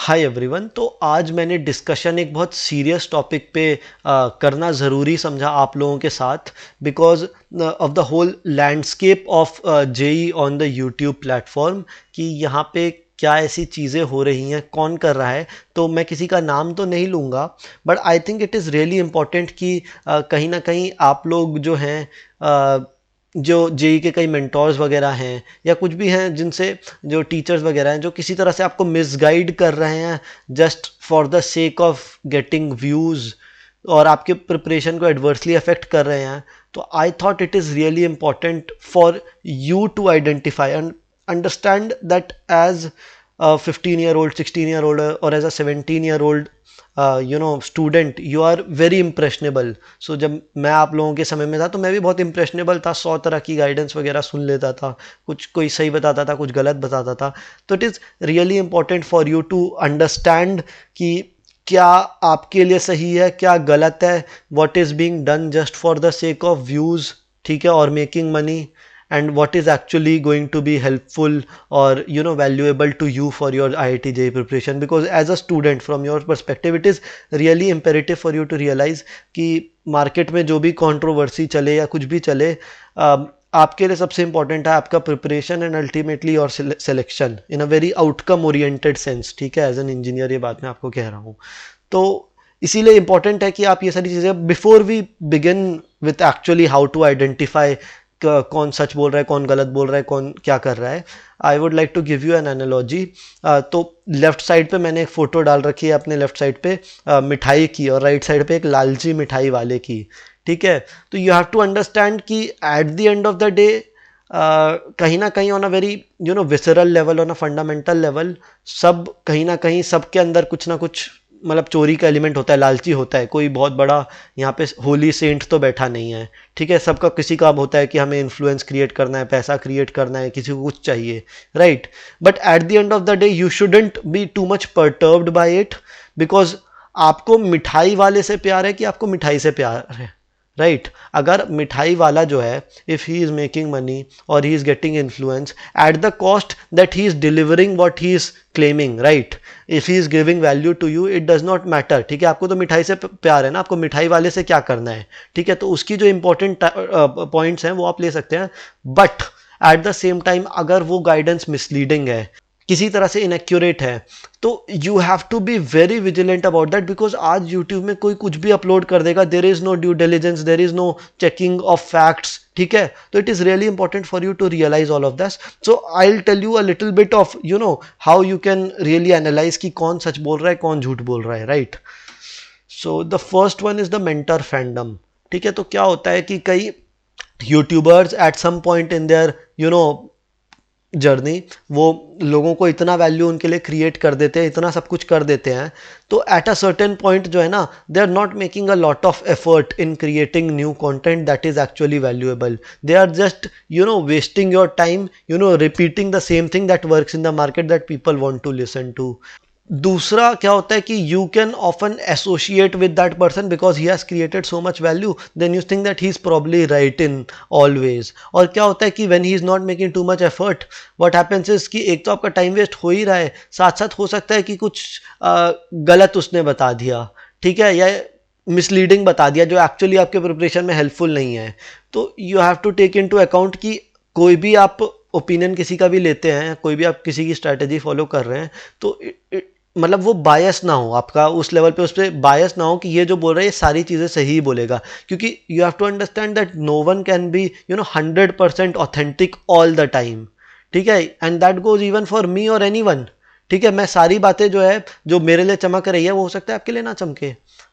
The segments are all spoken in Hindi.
Hi everyone. तो आज मैंने डिस्कशन एक बहुत सीरियस टॉपिक पे करना ज़रूरी समझा आप लोगों के साथ, because of the whole landscape of JEE on the YouTube platform, कि यहाँ पे क्या ऐसी चीज़ें हो रही हैं, कौन कर रहा है। तो मैं किसी का नाम तो नहीं लूँगा, but I think it is really important कि कहीं ना कहीं आप लोग जो हैं, जो जेई के कई मेंटोर्स वगैरह हैं या कुछ भी हैं, जिनसे जो टीचर्स वगैरह हैं जो किसी तरह से आपको मिसगाइड कर रहे हैं just for the sake of getting views और आपके प्रिपरेशन को एडवर्सली अफेक्ट कर रहे हैं, तो I thought it is really important for you to identify and understand that as a 15-year old, 16-year old, or as a 17-year old student, you are very impressionable. So जब मैं आप लोगों के समय में था तो मैं भी बहुत इम्प्रेशनेबल था, 100 तरह की गाइडेंस वगैरह सुन लेता था, कुछ कोई सही बताता था, कुछ गलत बताता था। तो it is really important for you to understand कि क्या आपके लिए सही है, क्या गलत है, what is being done just for the sake of views, ठीक है, और making money, and what is actually going to be helpful or valuable to you for your IIT JEE preparation. Because as a student, from your perspective, it is really imperative for you to realize कि मार्केट में जो भी कंट्रोवर्सी चले या कुछ भी चले, आपके लिए सबसे इंपॉर्टेंट है आपका प्रिपरेशन एंड अल्टीमेटली और selection in a very outcome oriented sense, ठीक है। एज एन इंजीनियर ये बात मैं आपको कह रहा हूँ। तो इसीलिए इंपॉर्टेंट है कि आप ये सारी चीज़ें before we begin with actually how to identify कौन सच बोल रहा है, कौन गलत बोल रहा है, कौन क्या कर रहा है, I would like to give you an analogy. तो लेफ्ट साइड पे मैंने एक फ़ोटो डाल रखी है अपने लेफ्ट साइड पे मिठाई की, और राइट साइड पे एक लालची मिठाई वाले की, ठीक है। तो यू हैव टू अंडरस्टैंड कि eight the end of the day कहीं ना कहीं on a very visceral level, on a fundamental level, सब कहीं ना कहीं सबके अंदर कुछ ना कुछ मतलब चोरी का एलिमेंट होता है, लालची होता है। कोई बहुत बड़ा यहाँ पे होली सेंट तो बैठा नहीं है, ठीक है। सबका किसी का होता है कि हमें इन्फ्लुएंस क्रिएट करना है, पैसा क्रिएट करना है, किसी को कुछ चाहिए, right. But at the end of the day you shouldn't be too much perturbed by it, because आपको मिठाई वाले से प्यार है कि आपको मिठाई से प्यार है, राइट। अगर मिठाई वाला जो है, if he is making money और he is getting influence at the cost that he is delivering what he is claiming, right, if he is giving value to you, it does not matter, ठीक है। आपको तो मिठाई से प्यार है ना, आपको मिठाई वाले से क्या करना है, ठीक है। तो उसकी जो इंपॉर्टेंट पॉइंट्स हैं वो आप ले सकते हैं, but at the same time अगर वो गाइडेंस मिसलीडिंग है, किसी तरह से इनएक्यूरेट है, तो you have to be very vigilant about that, because आज यूट्यूब में कोई कुछ भी अपलोड कर देगा, there is no due diligence, there is no checking of facts, ठीक है। तो it is really important for you to realise all of this. So I will tell you a little bit of how you can really analyse कि कौन सच बोल रहा है, कौन झूठ बोल रहा है, right. So the first one is the mentor fandom, ठीक है। तो क्या होता है कि कई YouTubers at some point in their journey, वो लोगों को इतना वैल्यू उनके लिए क्रिएट कर देते हैं, इतना सब कुछ कर देते हैं, तो एट अ सर्टेन पॉइंट जो है ना, they are not making a lot of effort in creating new content that is actually valuable. They are just wasting your time, repeating the same thing that works in the market that people want to listen to. दूसरा क्या होता है कि you can often associate with that person because he has created so much value, then you think that he is probably right in always. और क्या होता है कि when he is not making too much effort, what happens is कि एक तो आपका टाइम वेस्ट हो ही रहा है, साथ साथ हो सकता है कि कुछ गलत उसने बता दिया, ठीक है, या मिसलीडिंग बता दिया जो एक्चुअली आपके प्रिपरेशन में हेल्पफुल नहीं है। तो you have to take into account कि कोई भी आप ओपिनियन किसी का भी लेते हैं, कोई भी आप किसी की स्ट्रैटेजी फॉलो कर रहे हैं, तो मतलब वो बायस ना हो, आपका उस लेवल पे उस पर बायस ना हो कि ये जो बोल रहा है ये सारी चीज़ें सही ही बोलेगा, क्योंकि you have to understand that no one can be 100% authentic all the time, ठीक है। And that goes even for me और एनी वन, ठीक है। मैं सारी बातें जो है, जो मेरे लिए चमक रही है, वो हो सकता है आपके लिए ना चमके,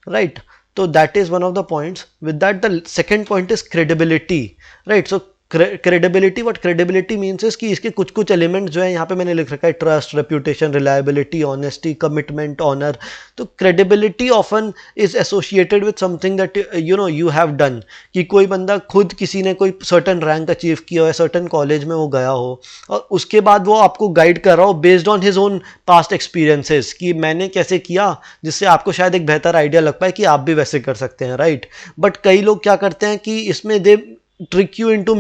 राइट। तो that is one of the points. With that the second point is credibility, right. So credibility, what credibility means is कि इसके कुछ कुछ एलिमेंट जो है यहाँ पे मैंने लिख रखा है, trust, reputation, reliability, honesty, commitment, honour. तो credibility often is associated with something that you have done, कि कोई बंदा खुद किसी ने कोई सर्टन रैंक अचीव किया हो, सर्टन कॉलेज में वो गया हो, और उसके बाद वो आपको गाइड कर रहा हो based on his own past experiences, कि मैंने कैसे किया, जिससे आपको शायद एक बेहतर आइडिया लग पाए कि आप भी वैसे कर सकते हैं, राइट। बट कई लोग क्या करते हैं कि इसमें दे trick you into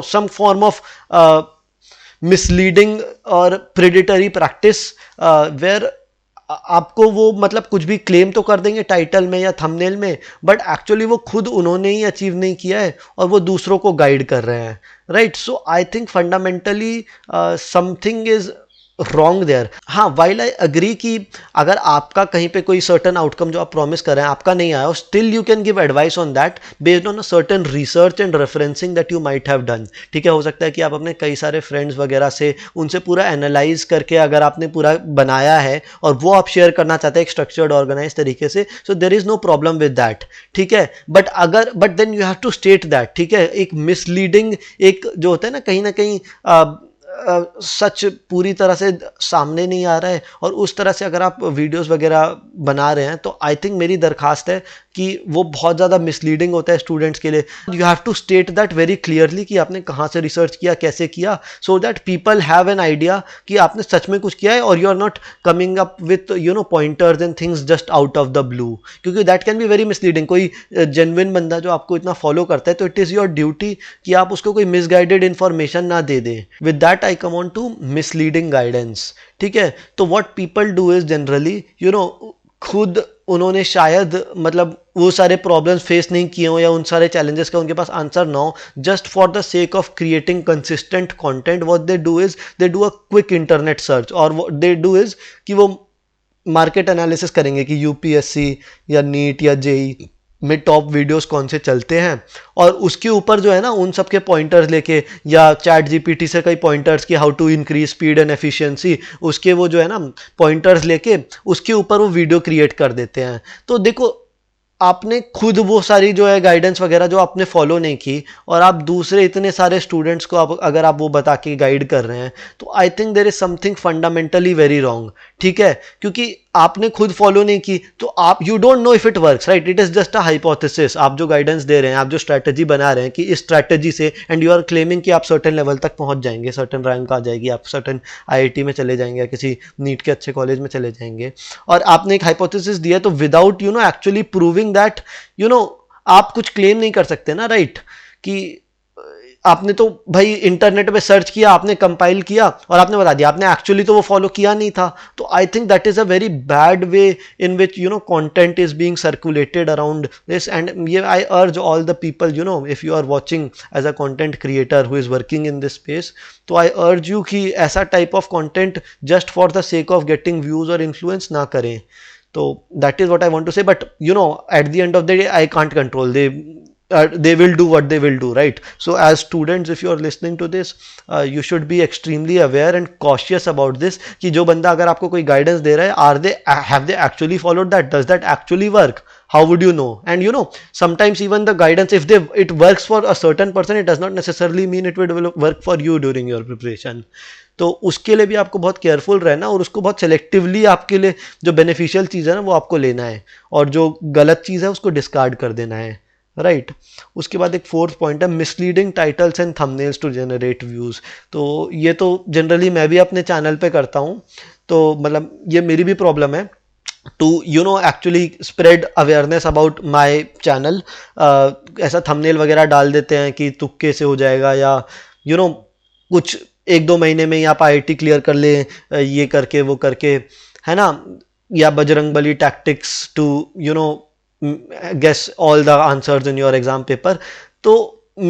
some form of misleading और प्रेडिटरी प्रैक्टिस वेयर आपको वो मतलब कुछ भी क्लेम तो कर देंगे टाइटल में या थंबनेल में, बट एक्चुअली वो खुद उन्होंने ही अचीव नहीं किया है और वो दूसरों को गाइड कर रहे हैं, right? So I think fundamentally something is wrong there. हाँ, वाइल आई अग्री कि अगर आपका कहीं पे कोई सर्टन आउटकम जो आप प्रॉमिस कर रहे हैं आपका नहीं आया, still you can give advice on that based on a certain research and referencing that you might have done. ठीक है, हो सकता है कि आप अपने कई सारे फ्रेंड्स वगैरह से उनसे पूरा एनालाइज करके अगर आपने पूरा बनाया है और वो आप शेयर करना चाहते हैं एक स्ट्रक्चर्ड ऑर्गेनाइज तरीके से, so there is no problem with that. ठीक है, but then you have to state that. ठीक है, एक मिसलीडिंग एक जो होता है ना, कहीं सच पूरी तरह से सामने नहीं आ रहा है और उस तरह से अगर आप वीडियोस वगैरह बना रहे हैं, तो आई थिंक मेरी दरखास्त है कि वो बहुत ज़्यादा मिसलीडिंग होता है स्टूडेंट्स के लिए। You have to state that very clearly कि आपने कहाँ से रिसर्च किया, कैसे किया, so that people have an idea कि आपने सच में कुछ किया है और you are not coming up with pointers and things just out of the blue, क्योंकि that can be very misleading. कोई जेन्युइन बंदा जो आपको इतना फॉलो करता है, तो इट इज़ योर ड्यूटी कि आप उसको कोई मिसगाइडेड इन्फॉर्मेशन ना दे दें। With that I come on to misleading guidance. ठीक है, तो what people do is generally खुद उन्होंने शायद मतलब वो सारे प्रॉब्लम्स फेस नहीं किए हो या उन सारे चैलेंजेस का उनके पास आंसर ना हो, just for the sake of creating consistent content what they do is they do a quick internet search, और व्हाट दे डू इज कि वो मार्केट एनालिसिस करेंगे कि यूपीएससी या नीट या जेई में टॉप वीडियोस कौन से चलते हैं, और उसके ऊपर जो है ना उन सब के पॉइंटर्स लेके या चैट जीपीटी से कई पॉइंटर्स की how to increase speed and efficiency, उसके वो जो है ना पॉइंटर्स लेके उसके ऊपर वो वीडियो क्रिएट कर देते हैं। तो देखो, आपने खुद वो सारी जो है गाइडेंस वगैरह जो आपने फॉलो नहीं की और आप दूसरे इतने सारे स्टूडेंट्स को अगर आप वो बता के गाइड कर रहे हैं, तो I think there is something fundamentally very wrong. ठीक है, क्योंकि आपने खुद फॉलो नहीं की तो आप you don't know if it works, right? It is just a hypothesis. आप जो गाइडेंस दे रहे हैं, आप जो स्ट्रैटेजी बना रहे हैं कि इस स्ट्रैटेजी से एंड यू आर क्लेमिंग कि आप सर्टेन लेवल तक पहुंच जाएंगे, सर्टेन रैंक आ जाएगी, आप सर्टेन आईआईटी में चले जाएंगे या किसी नीट के अच्छे कॉलेज में चले जाएंगे, और आपने एक हाइपोथेसिस दिया, तो विदाउट एक्चुअली प्रूविंग दैट आप कुछ क्लेम नहीं कर सकते ना, राइट? कि आपने तो भाई इंटरनेट पे सर्च किया, आपने कंपाइल किया और आपने बता दिया, आपने एक्चुअली तो वो फॉलो किया नहीं था। तो I think that is a very bad way in which content is being circulated around this, and ये I urge all the people, if you are watching as a content creator who is working in this space, तो आई अर्ज यू कि ऐसा type of content just for the sake of getting views और इन्फ्लुएंस ना करें। तो that is what I want to say, but at the end of the day I can't control, they will do what they will do, right? So as students, if you are listening to this, you should be extremely aware and cautious about this कि जो बंदा अगर आपको कोई guidance दे रहा है, have they actually followed that? Does that actually work? How would you know? And sometimes even the guidance, if it works for a certain person, it does not necessarily mean it will work for you during your preparation. तो उसके लिए भी आपको बहुत केयरफुल रहना और उसको बहुत सेलेक्टिवली आपके लिए जो बेनिफिशियल चीज़ है ना वो आपको लेना है, और जो गलत चीज़ है उसको डिस्कार्ड कर देना है, राइट? उसके बाद एक फोर्थ पॉइंट है misleading titles and thumbnails to generate views. तो ये तो जनरली मैं भी अपने चैनल पे करता हूँ, तो मतलब ये मेरी भी प्रॉब्लम है to actually spread awareness about my channel। ऐसा थंबनेल वगैरह डाल देते हैं कि तुक्के से हो जाएगा, या कुछ 1-2 महीने में ही आप आईआईटी क्लियर कर ले, ये करके वो करके, है ना, या Bajrangbali tactics to guess all the answers in your exam paper। तो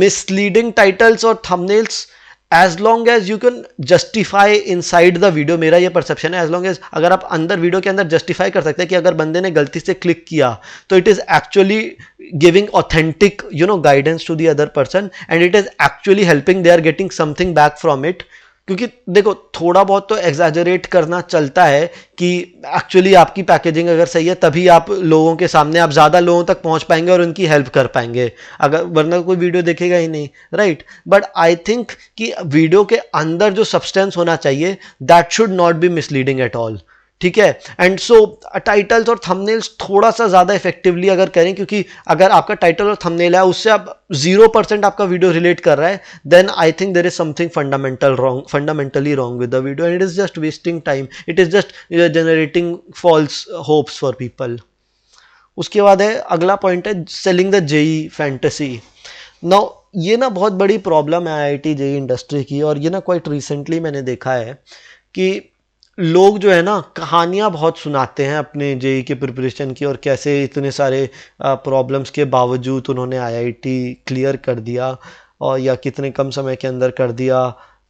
misleading titles और thumbnails, as long as you can justify inside the video, मेरा ये परसेप्शन है, as long as अगर आप अंदर वीडियो के अंदर जस्टिफाई कर सकते हैं कि अगर बंदे ने गलती से क्लिक किया तो it is actually giving authentic guidance to the other person and it is actually helping, they are getting something back from it. क्योंकि देखो, थोड़ा बहुत तो एग्जैजरेट करना चलता है कि एक्चुअली आपकी पैकेजिंग अगर सही है तभी आप लोगों के सामने, आप ज़्यादा लोगों तक पहुंच पाएंगे और उनकी हेल्प कर पाएंगे, अगर वरना कोई वीडियो देखेगा ही नहीं, राइट? बट आई थिंक कि वीडियो के अंदर जो सब्सटेंस होना चाहिए, that should not be misleading at all. ठीक है, एंड सो टाइटल्स और थंबनेल्स थोड़ा सा ज़्यादा इफेक्टिवली अगर करें, क्योंकि अगर आपका टाइटल और थंबनेल है उससे आप 0% आपका वीडियो रिलेट कर रहा है, then I think there is something fundamentally wrong with the video, and it is just wasting time, it is just generating false hopes for people. उसके बाद है अगला पॉइंट है selling the JEE fantasy. Now ये ना बहुत बड़ी प्रॉब्लम है आईआईटी जेई इंडस्ट्री की, और ये ना क्वाइट रिसेंटली मैंने देखा है कि लोग जो है ना कहानियाँ बहुत सुनाते हैं अपने जेई के प्रिपरेशन की, और कैसे इतने सारे प्रॉब्लम्स के बावजूद उन्होंने आईआईटी क्लियर कर दिया, और या कितने कम समय के अंदर कर दिया,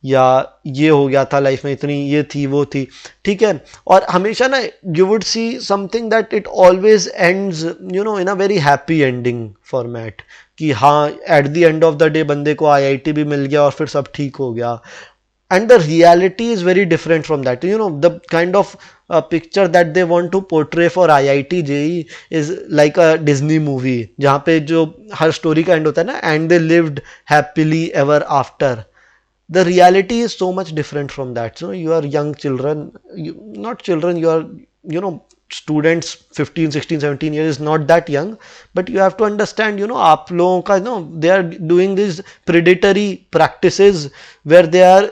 या ये हो गया था लाइफ में, इतनी ये थी वो थी, ठीक है। और हमेशा ना you would see something that it always ends in a very happy ending format, कि हाँ eight the end of the day बंदे को आईआईटी भी मिल गया और फिर सब ठीक हो गया। And the reality is very different from that. The kind of picture that they want to portray for IIT JEE is like a Disney movie, जहाँ पे जो हर स्टोरी का एंड होता है ना, and they lived happily ever after. The reality is so much different from that. So you are young children, not children, you are, students 15, 16, 17 years is not that young, but you have to understand, आप लोगों का, they are doing these predatory practices where they are,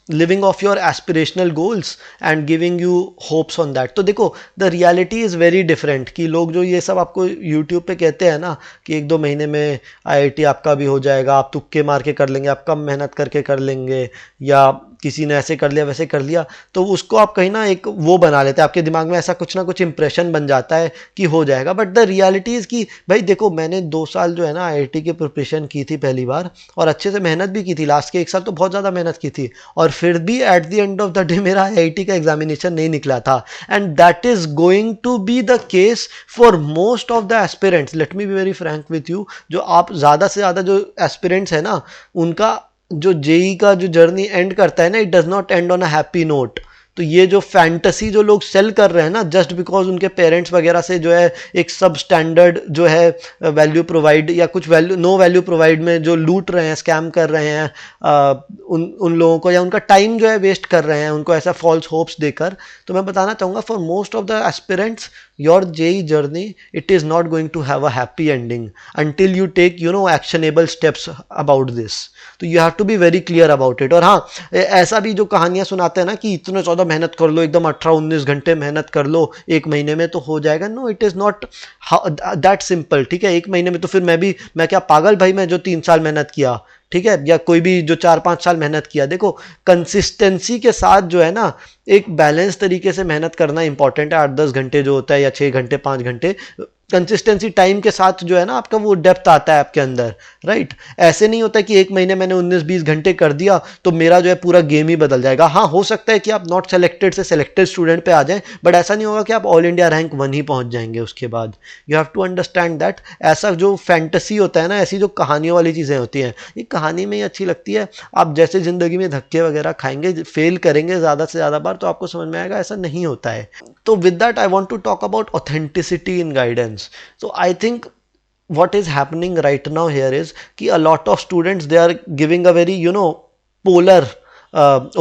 living off your aspirational goals and giving you hopes on that. तो देखो the reality is very different, कि लोग जो ये सब आपको YouTube पे कहते हैं ना कि 1-2 महीने में आईआईटी आपका भी हो जाएगा, आप तुक्के मार के कर लेंगे, आप कम मेहनत करके कर लेंगे, या किसी ने ऐसे कर लिया वैसे कर लिया, तो उसको आप कहीं ना एक वो बना लेते हैं, आपके दिमाग में ऐसा कुछ ना कुछ इंप्रेशन बन जाता है कि हो जाएगा। बट द रियलिटी इज़ कि भाई देखो, मैंने 2 साल जो है ना आईआईटी की प्रिपरेशन की थी पहली बार, और अच्छे से मेहनत भी की थी, लास्ट के 1 साल तो बहुत ज़्यादा मेहनत की थी, और फिर भी at the end of the day मेरा आईआईटी का एग्जामिनेशन नहीं निकला था। And that is going to be the case for most of the aspirants. Let me be very frank with you, जो आप ज़्यादा से ज़्यादा जो एस्पिरेंट्स है ना, उनका जो जेई का जो जर्नी एंड करता है ना, it does not and on a happy note. तो ये जो फैंटेसी जो लोग सेल कर रहे हैं ना, जस्ट बिकॉज उनके पेरेंट्स वगैरह से जो है एक सब स्टैंडर्ड जो है वैल्यू प्रोवाइड, या कुछ वैल्यू नो वैल्यू प्रोवाइड में जो लूट रहे हैं, स्कैम कर रहे हैं उन लोगों को, या उनका टाइम जो है वेस्ट कर रहे हैं उनको ऐसा फॉल्स होप्स देकर। तो मैं बताना चाहूँगा, for most of the aspirants your JEE journey, it is not going to have a happy ending until you take actionable steps about this. तो you have to be very clear about it. और हाँ, ऐसा भी जो कहानियां सुनाते हैं ना कि इतने 14 मेहनत कर लो, एकदम 18-19 घंटे मेहनत कर लो, 1 महीने में तो हो जाएगा, no it is not that simple, ठीक है। 1 महीने में तो फिर मैं क्या पागल भाई, मैं जो 3 साल मेहनत किया, ठीक है, या कोई भी जो 4-5 साल मेहनत किया। देखो कंसिस्टेंसी के साथ जो है ना, एक बैलेंस तरीके से मेहनत करना इंपॉर्टेंट है। 8-10 घंटे जो होता है, या 6 घंटे 5 घंटे, कंसिस्टेंसी टाइम के साथ जो है ना आपका वो डेप्थ आता है आपके अंदर, राइट। ऐसे नहीं होता कि 1 महीने मैंने 19-20 घंटे कर दिया तो मेरा जो है पूरा गेम ही बदल जाएगा। हाँ, हो सकता है कि आप नॉट सेलेक्टेड से सेलेक्टेड स्टूडेंट पे आ जाएं, बट ऐसा नहीं होगा कि आप ऑल इंडिया रैंक 1 ही पहुंच जाएंगे उसके बाद। You have to understand that. ऐसा जो फैंटेसी होता है ना, ऐसी जो कहानियों वाली चीज़ें होती हैं, ये कहानी में ही अच्छी लगती है। आप जैसे ज़िंदगी में धक्के वगैरह खाएंगे, फेल करेंगे ज़्यादा से ज़्यादा बार, तो आपको समझ में आएगा ऐसा नहीं होता है। तो with that I want to talk about authenticity in guidance. So I think what is happening right now here is कि a lot of students, they are giving a very polar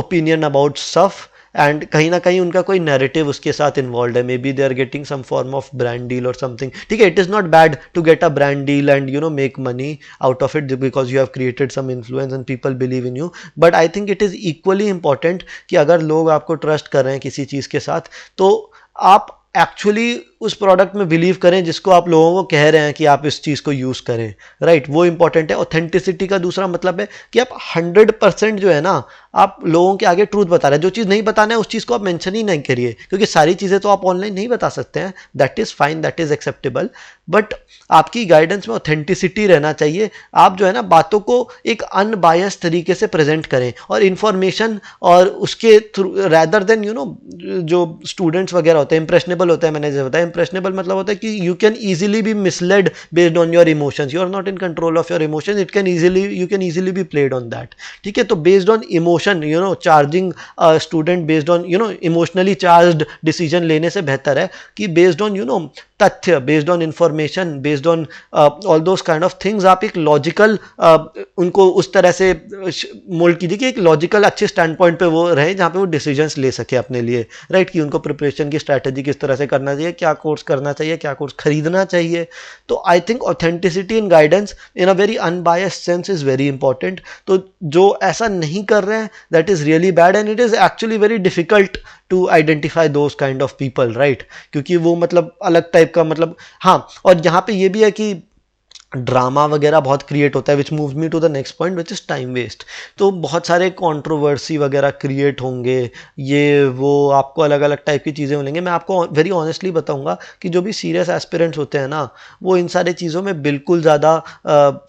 opinion about stuff, and कहीं ना कहीं उनका कोई नैरेटिव उसके साथ इन्वॉल्व है। Maybe they are getting some form of brand deal और समथिंग, ठीक है। It is not bad to get a brand deal and make money out of it, because you have created some influence and people believe in you. But I think it is equally important कि अगर लोग आपको ट्रस्ट कर रहे हैं किसी चीज़ के साथ, तो आप एक्चुअली उस प्रोडक्ट में बिलीव करें जिसको आप लोगों को कह रहे हैं कि आप इस चीज़ को यूज़ करें, राइट। वो इंपॉर्टेंट है। ऑथेंटिसिटी का दूसरा मतलब है कि आप 100% जो है ना, आप लोगों के आगे ट्रूथ बता रहे हैं। जो चीज़ नहीं बताना है उस चीज़ को आप मेंशन ही नहीं करिए, क्योंकि सारी चीज़ें तो आप ऑनलाइन नहीं बता सकते हैं। That is fine, that is acceptable, but आपकी गाइडेंस में ऑथेंटिसिटी रहना चाहिए। आप जो है ना बातों को एक अनबायस तरीके से प्रेजेंट करें, और इन्फॉर्मेशन और उसके थ्रू, रैदर देन जो स्टूडेंट्स वगैरह होते हैं इंप्रेशनेबल होते हैं। मैंने जैसे बताया, इंप्रेशनेबल मतलब होता है कि you can easily be misled based on your emotions. You are not in control of your emotions, it can easily, you can easily be played on that, ठीक है। तो based on emotion, charging student based on emotionally charged decision लेने से बेहतर है कि बेस्ड ऑन तथ्य, based on information, based on all those kind of things, आप एक लॉजिकल उनको उस तरह से मोल्ड कीजिए कि एक लॉजिकल अच्छे स्टैंड पॉइंट पे वो रहे जहाँ पे वो डिसीजंस ले सके अपने लिए, राइट। कि उनको प्रिपरेशन की स्ट्रैटेजी किस तरह से करना चाहिए, क्या कोर्स करना चाहिए, क्या कोर्स खरीदना चाहिए। तो I think authenticity in guidance in a very unbiased sense is very important. तो जो ऐसा नहीं कर रहे हैं, that is really bad, and it is actually very difficult to identify those kind of people, right. क्योंकि वो मतलब अलग टाइप का मतलब, हाँ। और यहाँ पे ये भी है कि ड्रामा वगैरह बहुत क्रिएट होता है, which moves me to the next point which is time waste. तो बहुत सारे कंट्रोवर्सी वगैरह क्रिएट होंगे, ये वो आपको अलग अलग टाइप की चीज़ें मिलेंगे। मैं आपको वेरी ऑनेस्टली बताऊंगा कि जो भी सीरियस एस्पिरेंट्स होते हैं ना, वो इन सारी चीज़ों में बिल्कुल ज़्यादा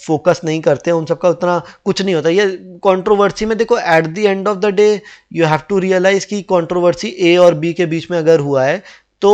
फोकस नहीं करते हैं, उन सबका उतना कुछ नहीं होता। ये कंट्रोवर्सी में देखो, at the end of the day you have to realise कि कंट्रोवर्सी ए और बी के बीच में अगर हुआ है तो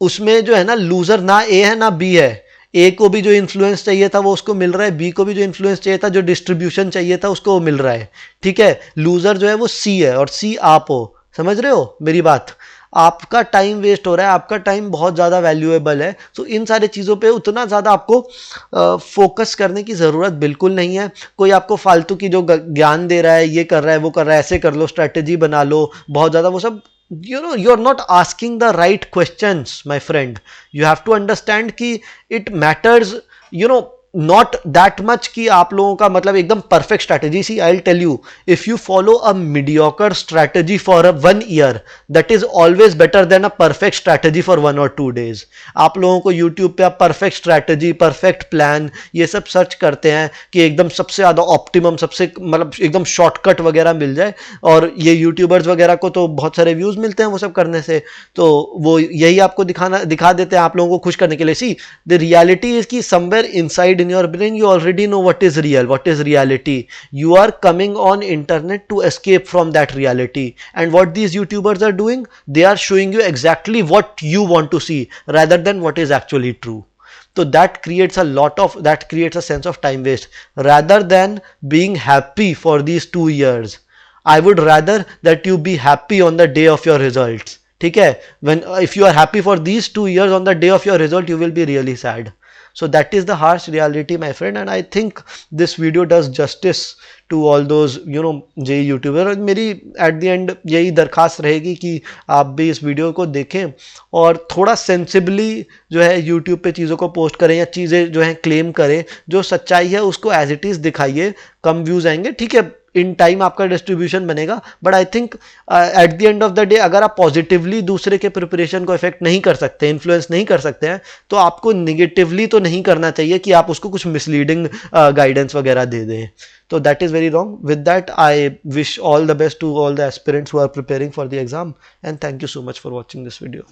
उसमें जो है ना, लूजर ना ए है ना बी है। ए को भी जो इन्फ्लुएंस चाहिए था वो उसको मिल रहा है, बी को भी जो इन्फ्लुएंस चाहिए था, जो डिस्ट्रीब्यूशन चाहिए था उसको वो मिल रहा है। ठीक है, लूजर जो है वो सी है और सी आप हो। समझ रहे हो मेरी बात? आपका टाइम वेस्ट हो रहा है, आपका टाइम बहुत ज़्यादा वैल्यूएबल है। तो इन सारी चीज़ों पे उतना ज़्यादा आपको फोकस करने की ज़रूरत बिल्कुल नहीं है। कोई आपको फालतू की जो ज्ञान दे रहा है, ये कर रहा है वो कर रहा है, ऐसे कर लो, स्ट्रैटेजी बना लो, बहुत ज़्यादा वो सब, you're not asking the right questions, my friend. You have to understand कि it matters, not that much कि आप लोगों का मतलब एकदम perfect strategy। See, I'll tell you, if you follow a mediocre strategy for 1 year, that is always better than a perfect strategy for 1 or 2 days। आप लोगों को YouTube पे आप perfect strategy, perfect plan ये सब सर्च करते हैं कि एकदम सबसे ज़्यादा ऑप्टिमम, सबसे मतलब एकदम शॉर्टकट वगैरह मिल जाए, और ये यूट्यूबर्स वगैरह को तो बहुत सारे व्यूज़ मिलते हैं वो सब करने से, तो वो यही आपको दिखा देते हैं आप लोगों को खुश करने के लिए। सी, द रियलिटी इज कि somewhere inside in your brain you already know what is real, what is reality। You are coming on internet to escape from that reality, and what these YouTubers are doing, they are showing you exactly what you want to see rather than what is actually true। So that creates that creates a sense of time waste rather than being happy for these 2 years। I would rather that you be happy on the day of your results। ठीक है, when if you are happy for these 2 years, on the day of your result you will be really sad। So that is the harsh reality, my friend, and I think this video does justice to all those J YouTuber. और मेरी एट द एंड यही दरख्वास्त रहेगी कि आप भी इस वीडियो को देखें और थोड़ा सेंसिबली जो है यूट्यूब पे चीज़ों को पोस्ट करें या चीज़ें जो है क्लेम करें। जो सच्चाई है उसको एज इट इज़ दिखाइए, कम व्यूज़ आएंगे, ठीक है, इन टाइम आपका डिस्ट्रीब्यूशन बनेगा। But I think eight the end of the day अगर आप पॉजिटिवली दूसरे के प्रिपरेशन को इफेक्ट नहीं कर सकते, इन्फ्लुएंस नहीं कर सकते हैं, तो आपको निगेटिवली तो नहीं करना चाहिए कि आप उसको कुछ मिसलीडिंग गाइडेंस वगैरह दे दें। तो that is very wrong. With that I wish all the best to all the aspirants who are preparing for the exam, and thank you so much for watching this video.